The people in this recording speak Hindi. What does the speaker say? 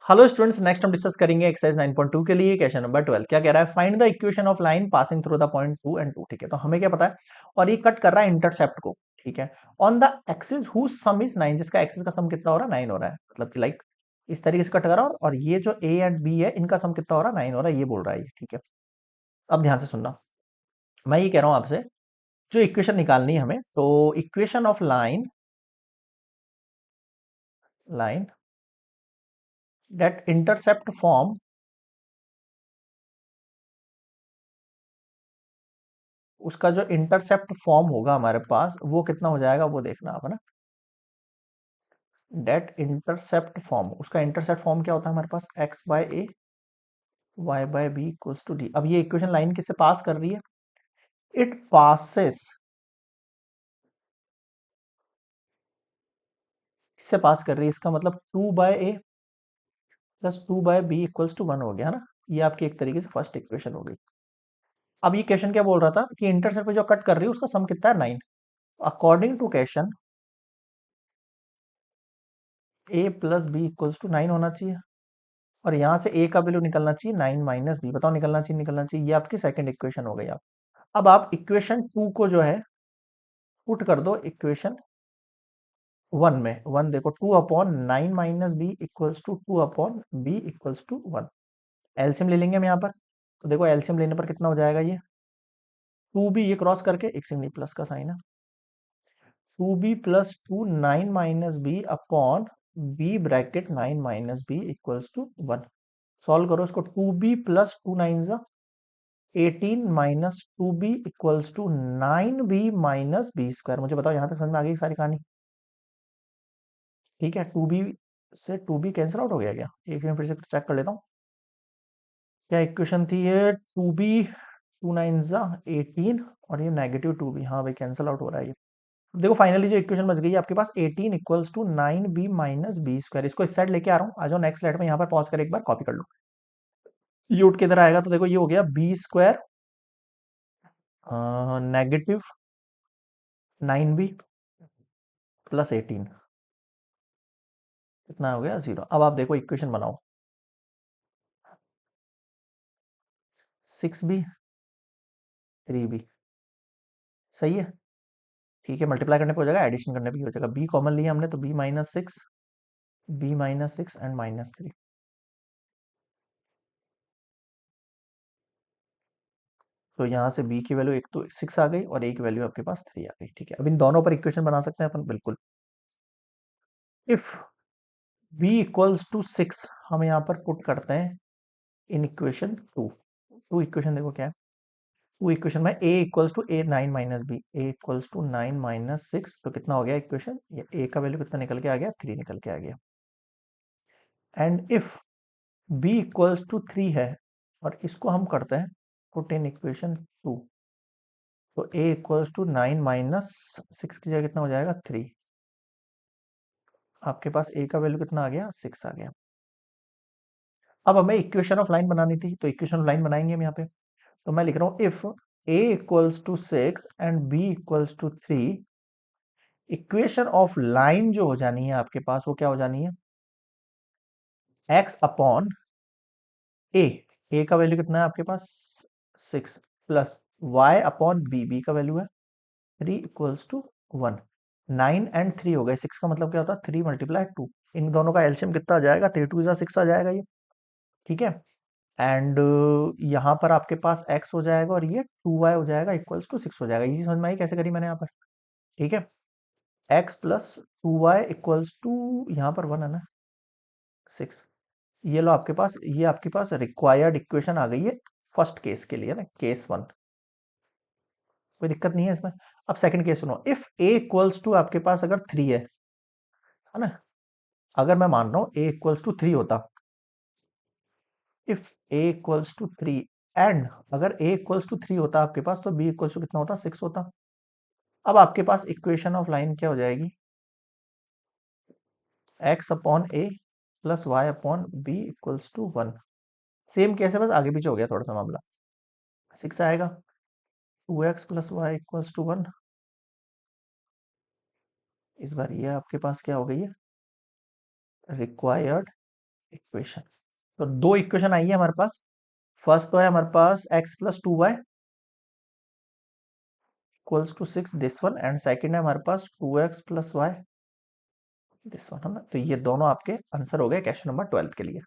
हेलो स्टूडेंट्स, नेक्स्ट हम डिस्कस करेंगे एक्सरसाइज 9.2 के लिए क्वेश्चन नंबर 12। क्या कह रहा है? Find the equation of line passing through the point 2 and 2। ठीक है, तो हमें क्या पता है, और ये कट कर रहा है इंटरसेप्ट को। ठीक है, on the axis whose sum is 9, जिसका एक्सिस का सम कितना हो रहा है? 9 हो रहा है। मतलब कि लाइक इस तरीके से कट कर रहा है, और ये जो ए एंड बी है इनका सम कितना हो रहा है? 9 हो रहा है, ये बोल रहा है ये। ठीक है, अब ध्यान से सुनना, मैं ये कह रहा हूं आपसे, जो इक्वेशन निकालनी है हमें, तो equation of line line that intercept form, उसका जो इंटरसेप्ट फॉर्म होगा हमारे पास वो कितना हो जाएगा, वो देखना आप, है ना। डेट इंटरसेप्ट फॉर्म, उसका इंटरसेप्ट फॉर्म क्या होता है हमारे पास? X by a, y by b equals to d. अब ये इक्वेशन लाइन किससे पास कर रही है? इट पासेस, इससे पास कर रही है, इसका मतलब 2/a plus 2/b equals to 1 हो गया, है ना। ये आपकी एक तरीके से फर्स्ट इक्वेशन हो गई। अब ये क्वेश्चन क्या बोल रहा था कि इंटरसेप्ट पे जो कट कर रही है उसका सम कितना है? 9। According to question a plus b equals to 9 होना चाहिए, और यहां से a का वैल्यू निकलना चाहिए 9 माइनस बी। बताओ, निकलना चाहिए? निकलना चाहिए। ये आपकी सेकंड इक्वेशन हो गई। आप अब आप इक्वेशन 2 को जो है पुट कर दो इक्वेशन 1 में। 1 देखो, 2/9 minus b equals to 2/b equals to 1। LCM ले लेंगे हम यहाँ पर, तो देखो एलसीएम लेने पर कितना हो जाएगा ये? 2b, ये क्रॉस करके एक सिग्नल प्लस का साइन है, 2b plus 9 minus b upon b bracket 9 minus b equals to 1। Solve करो इसको, 2b plus 2 9 18 minus 2b equals to 9b minus b square. मुझे बताओ यहां तक समझ में आ गई सारी कहानी? ठीक है, 2b से 2b कैंसिल आउट हो गया क्या? एक सेकंड फिर से चेक कर लेता हूँ। क्या इक्वेशन थी ये? 2b, 2 9 18, और ये नेगेटिव 2b। हाँ भाई, कैंसिल आउट हो रहा है ये। देखो फाइनली जो इक्वेशन बच गई है आपके पास, 18 equals to 9b minus b square. इसको इस साइड लेके आ रहा हूँ, आ जाओ नेक्स्ट स्लाइड में। यहाँ पर पॉज कर एक बार कॉपी कर लो, ये उठ के इधर आएगा, तो देखो ये हो गया B square negative 9b plus 18, कितना हो गया? 0। अब आप देखो इक्वेशन बनाओ, 6b 3b, सही है। ठीक है, मल्टीप्लाई करने पे हो जाएगा, एडिशन करने पे हो जाएगा। बी कॉमन लिया हमने, तो b-6, b-6 एंड -3। तो यहाँ से b की वैल्यू एक तो 6 आ गई, और a की वैल्यू आपके पास 3 आ गई। ठीक है, अब इन दोनों पर इक्वेशन बना सकते हैं अपन, बिल्कुल। इफ b इक्वल्स टू 6, हम यहाँ पर पुट करते हैं इन इक्वेशन 2। टू इक्वेशन देखो क्या है, टू इक्वेशन में a equals to a 9 minus b, a equals to 9 minus 6, तो कितना हो गया इक्वेशन? ये a का वैल्यू कितना निकल के आ गया? 3 निकल के आ गया। And if b equals to 3 है, और इसको हम करते हैं पुट इन इक्वेशन 2, तो a इक्वल्स टू 9 माइनस 6 की जगह कितना हो जाएगा? 3। आपके पास a का वैल्यू कितना आ गया? 6 आ गया। अब हमें इक्वेशन ऑफ लाइन बनानी थी, तो इक्वेशन ऑफ लाइन बनाएंगे हम यहाँ पे। तो मैं लिख रहा हूँ, if a equals to 6 and b equals to 3, equation of line जो हो जानी है आपके पास, वो क्या हो जानी है? x अपॉन a का वैल्यू कितना है आपके पास? 6, प्लस y अपॉन b का वैल्यू है 3 इक्वल्स टू 1। 9 एंड 3 हो गए, 6 का मतलब क्या होता है? 3 मल्टीप्लाई 2। इन दोनों का एलसीएम कितना आ जाएगा? 3 2 6 आ जाएगा ये। ठीक है, एंड यहाँ पर आपके पास x हो जाएगा, और ये 2y हो जाएगा इक्वल्स टू 6 हो जाएगा। इजी समझ में आई कैसे करी मैंने यहाँ पर? ठीक है, x plus 2y equals to, यहाँ पर 1 है ना, 6। ये लो आपके पास, ये आपके पास रिक्वायर्ड इक्वेशन आ गई है फर्स्ट केस के लिए ना, केस 1। कोई दिक्कत नहीं है इसमें। अब सेकंड केस सुनो, इफ a इक्वल्स टू आपके पास अगर 3 है ना, अगर मैं मान रहा हूं a इक्वल्स टू 3 होता, if a equals to 3, and अगर a इक्वल्स टू 3 होता आपके पास, तो b इक्वल्स टू कितना होता? 6 होता। अब आपके पास इक्वेशन ऑफ लाइन क्या हो जाएगी? x upon a plus y upon b equals to 1। Same case है, बस आगे पीछे हो गया थोड़ा सा मामला। 6 आएगा, 2x plus Y equals to 1। इस बार ये आपके पास क्या हो गई है? Required equation. तो दो इक्वेशन आई है हमारे पास। फर्स्ट तो है हमारे पास x plus 2y equals to 6 this one, and second है हमारे पास 2x plus y this one, है ना। तो ये दोनों आपके आंसर हो गए क्वेश्चन नंबर 12 के लिए।